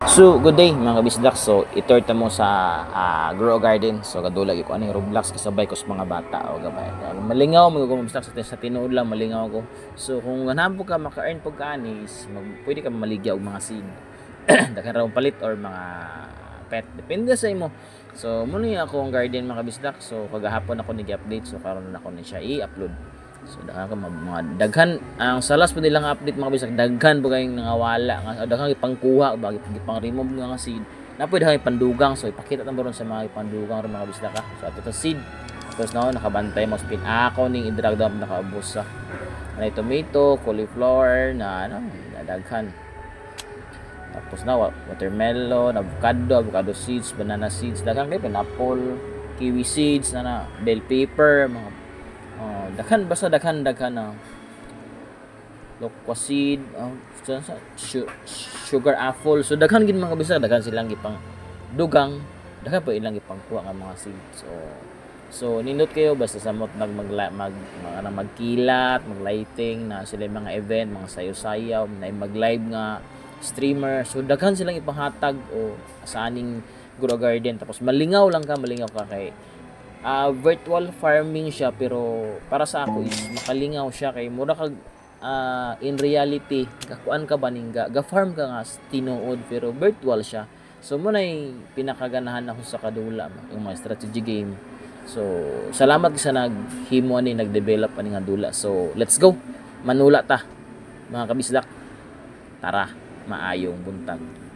So, good day mga kabisdak. So, itorta mo sa Grow Garden. So, kadulag ko ano yung Roblox kasabay ko sa mga bata o gabay. Malingaw mo kung bisdak sa tinuod lang malingaw ko. So, kung ganhan po ka maka-earn po ka anis, pwede ka maligya og mga seed. Daghan ra palit or mga pet depende sa imo. So, muna yung akong garden mga kabisdak. So, kagahapon ako nag-update. So, karon na ako ni siya i-upload. So daghan ka mga daghan ang salas po nilang update mga bisag daghan po kayong nangawala nga daghan ipangkuha bagit ipang remove nga seed na pwede kay pandugang so ipakita ta ron sa mga pandugang ron mga bisda ka so ato ta seed tapos na nakabantay mo spin ako ning idrag daw nakaubos sa ano tomato cauliflower na ano daghan tapos na watermelon avocado seeds banana seeds daghan kay pineapple kiwi seeds na bell pepper mga daghan basta daghan lokwa seed sugar apple so daghan gid mga bisa daghan silang gipang dugang daghan pa ilang gipang kuha nga mga seed so nindot kayo basta samot magkilat maglighting na sila mga event mga sayo-sayaw na mag-live nga streamer so daghan silang ipanghatag o sa aning Grow Garden tapos malingaw ka kay virtual farming siya pero para sa ako is makalingaw siya kay mura kag in reality kakuan ka ba ning ga farm ka nga tinuod pero virtual siya so mo nay pinakaganahan ako sa kadula yung mga strategy game so salamat sa naghimo ani nagdevelop ani nga dula so let's go manula ta mga kabisdak tara maayong buntag.